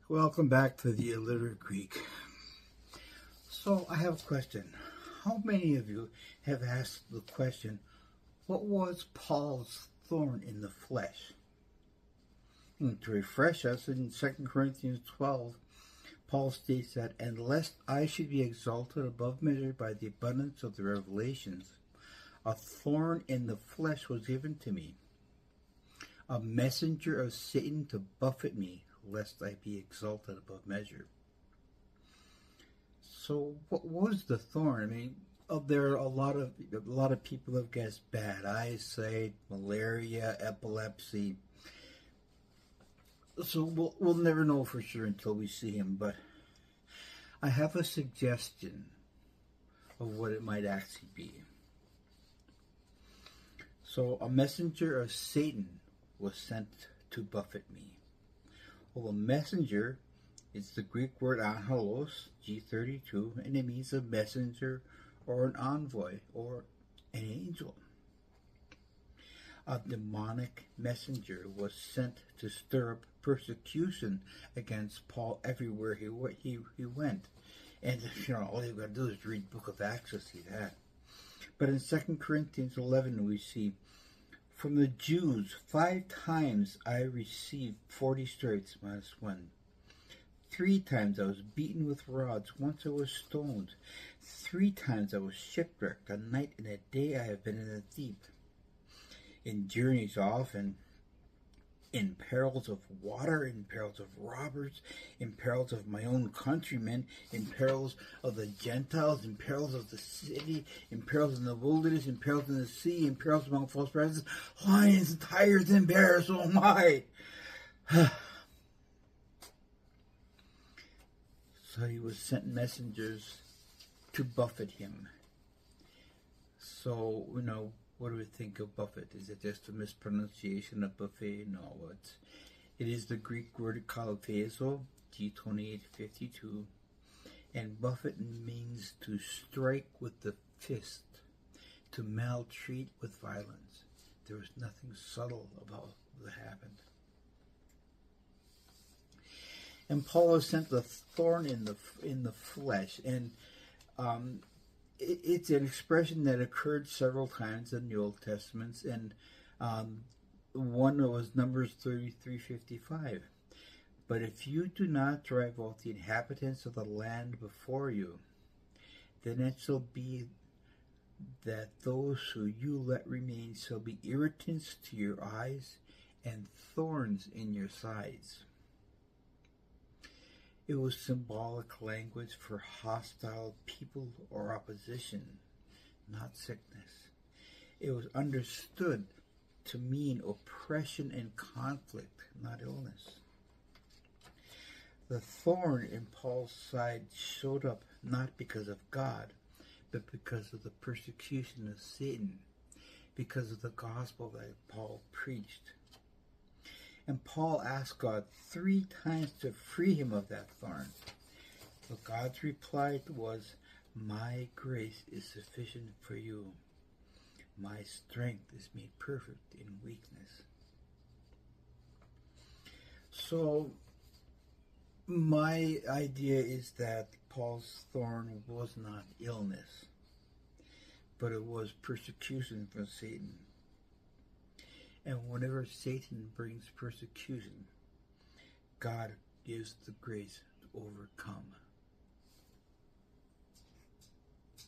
Welcome back to the Illiterate Greek. So I have a question. How many of you have asked the question, what was Paul's thorn in the flesh? And to refresh us, in 2 Corinthians 12, Paul states that, "And lest I should be exalted above measure by the abundance of the revelations, a thorn in the flesh was given to me, a messenger of Satan to buffet me, lest I be exalted above measure." So, what was the thorn? I mean, there are a lot of people have guessed bad eyesight, malaria, epilepsy. So we'll never know for sure until we see him. But I have a suggestion of what it might actually be. So, a messenger of Satan was sent to buffet me. Well, a messenger is the Greek word angelos, G32, and it means a messenger or an envoy or an angel. A demonic messenger was sent to stir up persecution against Paul everywhere he went. And all you've got to do is read the book of Acts to see that. But in 2 Corinthians 11 we see, "From the Jews 5 times I received 40 stripes minus 1. 3 times I was beaten with rods. Once I was stoned. 3 times I was shipwrecked. A night and a day I have been in the deep. In journeys often, in perils of water, in perils of robbers, in perils of my own countrymen, in perils of the Gentiles, in perils of the city, in perils in the wilderness, in perils in the sea, in perils among false prophets, lions, tigers, and bears, oh my!" So he was sent messengers to buffet him. So, what do we think of buffet? Is it just a mispronunciation of buffet? No, it is the Greek word kalaphezo, G2852, and buffet means to strike with the fist, to maltreat with violence. There was nothing subtle about what happened. And Paul is sent the thorn in the flesh, and it's an expression that occurred several times in the Old Testament, and one was Numbers 33:55. "But if you do not drive out the inhabitants of the land before you, then it shall be that those who you let remain shall be irritants to your eyes and thorns in your sides." It was symbolic language for hostile people or opposition, not sickness. It was understood to mean oppression and conflict, not illness. The thorn in Paul's side showed up not because of God, but because of the persecution of Satan, because of the gospel that Paul preached. And Paul asked God 3 times to free him of that thorn. But God's reply was, "My grace is sufficient for you. My strength is made perfect in weakness." So, my idea is that Paul's thorn was not illness, but it was persecution from Satan. And whenever Satan brings persecution, God gives the grace to overcome.